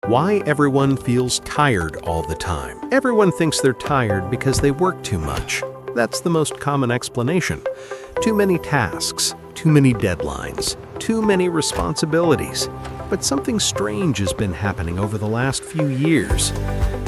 Why everyone feels tired all the time. Everyone thinks they're tired because they work too much. That's the most common explanation. Too many tasks, too many deadlines, too many responsibilities. But something strange has been happening over the last few years.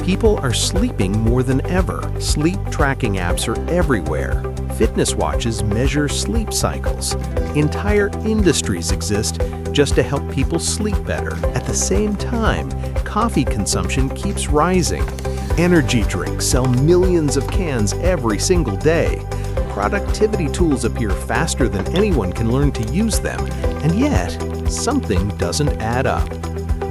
People are sleeping more than ever. Sleep tracking apps are everywhere. Fitness watches measure sleep cycles. Entire industries exist just to help people sleep better. At the same time, coffee consumption keeps rising. Energy drinks sell millions of cans every single day. Productivity tools appear faster than anyone can learn to use them, and yet, something doesn't add up.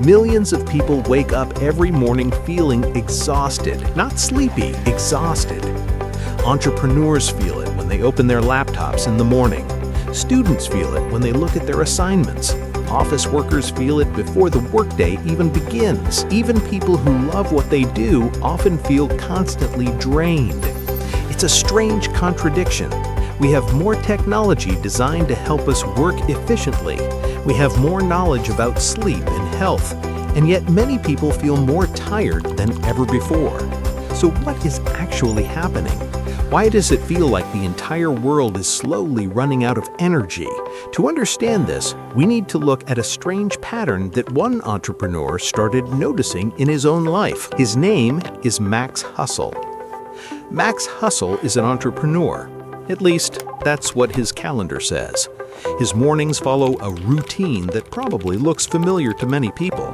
Millions of people wake up every morning feeling exhausted, not sleepy, exhausted. Entrepreneurs feel it when they open their laptops in the morning. Students feel it when they look at their assignments. Office workers feel it before the workday even begins. Even people who love what they do often feel constantly drained. It's a strange contradiction. We have more technology designed to help us work efficiently. We have more knowledge about sleep and health, and yet many people feel more tired than ever before. So what is actually happening? Why does it feel like the entire world is slowly running out of energy? To understand this, we need to look at a strange pattern that one entrepreneur started noticing in his own life. His name is Max Hustle. Max Hustle is an entrepreneur. At least, that's what his calendar says. His mornings follow a routine that probably looks familiar to many people.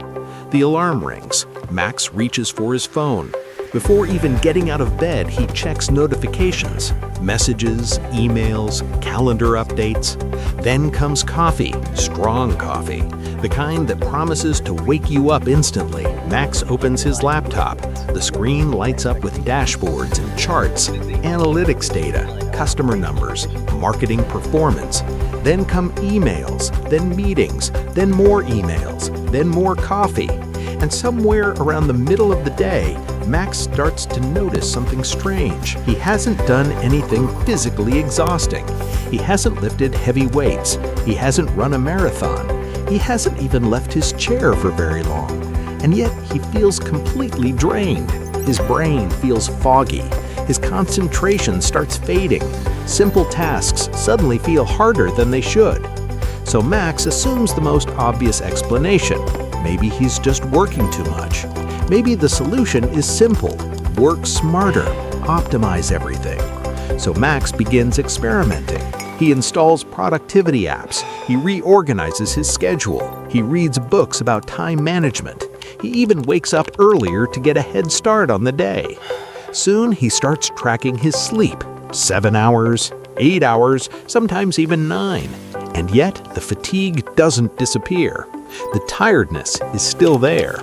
The alarm rings. Max reaches for his phone. Before even getting out of bed, he checks notifications, messages, emails, calendar updates. Then comes coffee, strong coffee, the kind that promises to wake you up instantly. Max opens his laptop. The screen lights up with dashboards and charts, analytics data, customer numbers, marketing performance. Then come emails, then meetings, then more emails, then more coffee. And somewhere around the middle of the day, Max starts to notice something strange. He hasn't done anything physically exhausting. He hasn't lifted heavy weights. He hasn't run a marathon. He hasn't even left his chair for very long. And yet he feels completely drained. His brain feels foggy. His concentration starts fading. Simple tasks suddenly feel harder than they should. So Max assumes the most obvious explanation. Maybe he's just working too much. Maybe the solution is simple. Work smarter. Optimize everything. So Max begins experimenting. He installs productivity apps. He reorganizes his schedule. He reads books about time management. He even wakes up earlier to get a head start on the day. Soon he starts tracking his sleep. 7 hours, 8 hours, sometimes even 9. And yet the fatigue doesn't disappear. The tiredness is still there.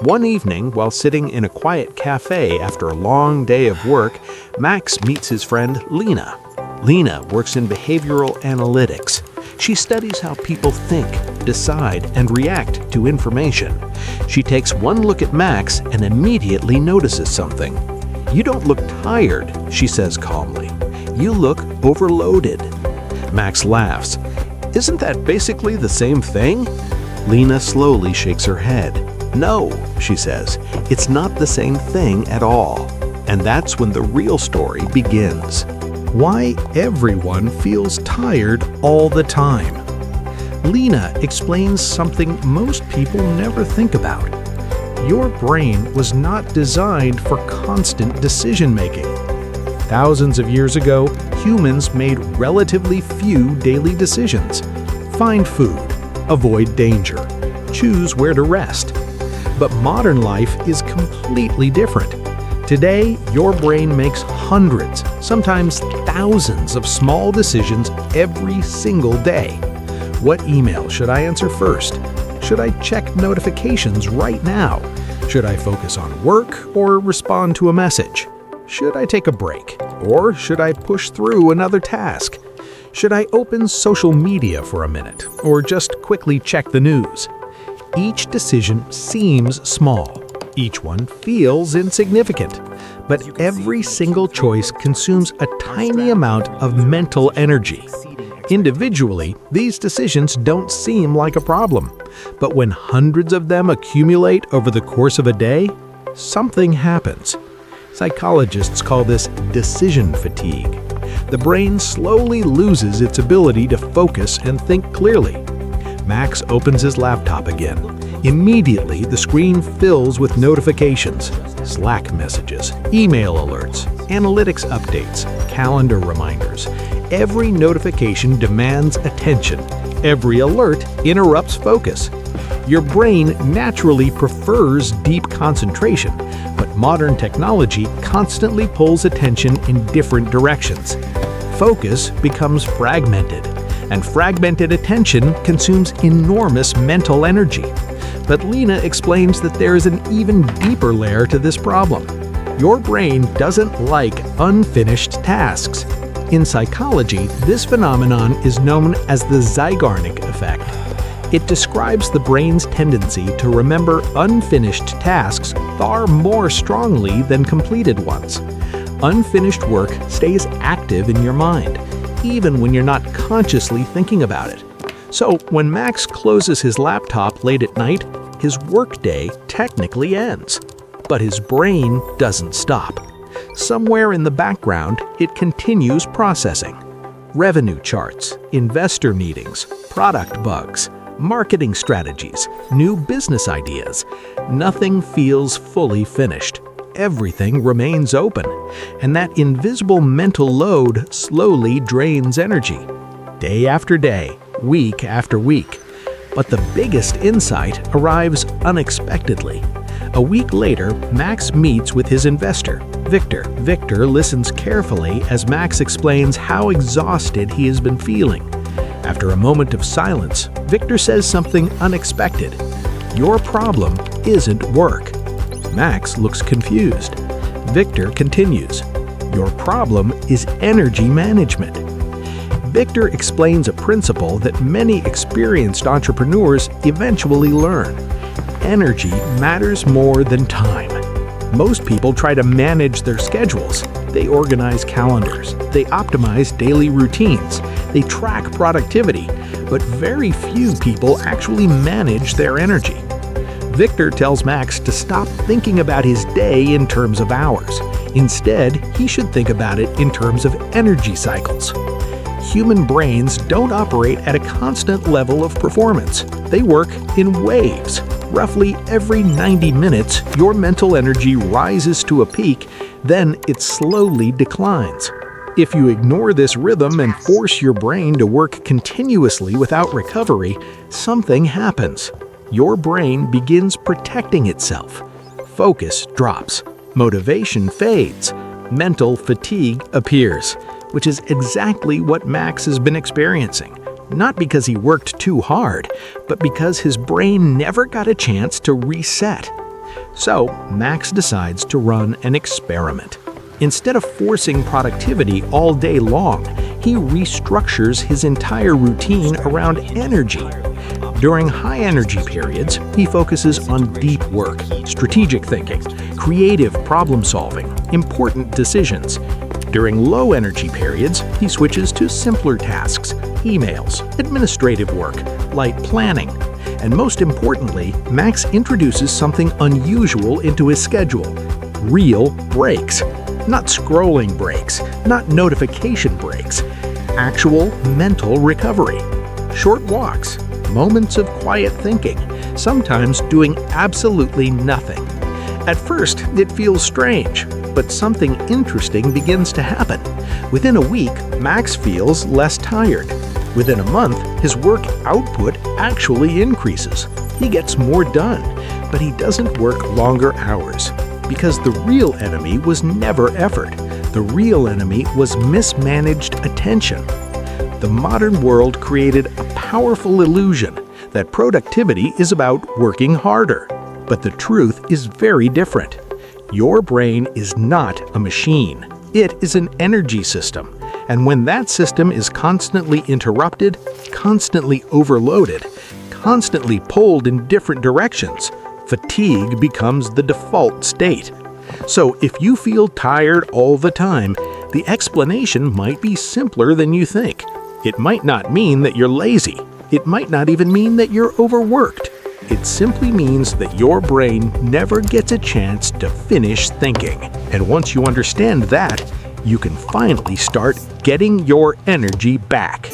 One evening, while sitting in a quiet cafe after a long day of work, Max meets his friend Lena. Lena works in behavioral analytics. She studies how people think, decide, and react to information. She takes one look at Max and immediately notices something. "You don't look tired," she says calmly. "You look overloaded." Max laughs. "Isn't that basically the same thing?" Lena slowly shakes her head. "No," she says, "it's not the same thing at all." And that's when the real story begins. Why everyone feels tired all the time. Lena explains something most people never think about. Your brain was not designed for constant decision-making. Thousands of years ago, humans made relatively few daily decisions. Find food, avoid danger, choose where to rest. But modern life is completely different. Today, your brain makes hundreds, sometimes thousands of small decisions every single day. What email should I answer first? Should I check notifications right now? Should I focus on work or respond to a message? Should I take a break? Or should I push through another task? Should I open social media for a minute or just quickly check the news? Each decision seems small. Each one feels insignificant. But every single choice consumes a tiny amount of mental energy. Individually, these decisions don't seem like a problem. But when hundreds of them accumulate over the course of a day, something happens. Psychologists call this decision fatigue. The brain slowly loses its ability to focus and think clearly. Max opens his laptop again. Immediately, the screen fills with notifications, Slack messages, email alerts, analytics updates, calendar reminders. Every notification demands attention. Every alert interrupts focus. Your brain naturally prefers deep concentration, but modern technology constantly pulls attention in different directions. Focus becomes fragmented, and fragmented attention consumes enormous mental energy. But Lena explains that there is an even deeper layer to this problem. Your brain doesn't like unfinished tasks. In psychology, this phenomenon is known as the Zeigarnik effect. It describes the brain's tendency to remember unfinished tasks far more strongly than completed ones. Unfinished work stays active in your mind, even when you're not consciously thinking about it. So when Max closes his laptop late at night, his workday technically ends. But his brain doesn't stop. Somewhere in the background, it continues processing. Revenue charts, investor meetings, product bugs, marketing strategies, new business ideas. Nothing feels fully finished. Everything remains open, and that invisible mental load slowly drains energy. Day after day, week after week. But the biggest insight arrives unexpectedly. A week later, Max meets with his investor, Victor. Victor listens carefully as Max explains how exhausted he has been feeling. After a moment of silence, Victor says something unexpected. Your problem isn't work. Max looks confused. Victor continues. Your problem is energy management. Victor explains a principle that many experienced entrepreneurs eventually learn. Energy matters more than time. Most people try to manage their schedules. They organize calendars. They optimize daily routines. They track productivity. But very few people actually manage their energy. Victor tells Max to stop thinking about his day in terms of hours. Instead, he should think about it in terms of energy cycles. Human brains don't operate at a constant level of performance. They work in waves. Roughly every 90 minutes, your mental energy rises to a peak, then it slowly declines. If you ignore this rhythm and force your brain to work continuously without recovery, something happens. Your brain begins protecting itself. Focus drops. Motivation fades. Mental fatigue appears, which is exactly what Max has been experiencing. Not because he worked too hard, but because his brain never got a chance to reset. So, Max decides to run an experiment. Instead of forcing productivity all day long, he restructures his entire routine around energy. During high-energy periods, he focuses on deep work, strategic thinking, creative problem-solving, important decisions. During low-energy periods, he switches to simpler tasks, emails, administrative work, light planning. And most importantly, Max introduces something unusual into his schedule: real breaks. Not scrolling breaks, not notification breaks. Actual mental recovery. Short walks, moments of quiet thinking, sometimes doing absolutely nothing. At first, it feels strange, but something interesting begins to happen. Within a week, Max feels less tired. Within a month, his work output actually increases. He gets more done, but he doesn't work longer hours. Because the real enemy was never effort. The real enemy was mismanaged attention. The modern world created a powerful illusion that productivity is about working harder. But the truth is very different. Your brain is not a machine. It is an energy system. And when that system is constantly interrupted, constantly overloaded, constantly pulled in different directions, fatigue becomes the default state. So if you feel tired all the time, the explanation might be simpler than you think. It might not mean that you're lazy. It might not even mean that you're overworked. It simply means that your brain never gets a chance to finish thinking. And once you understand that, you can finally start getting your energy back.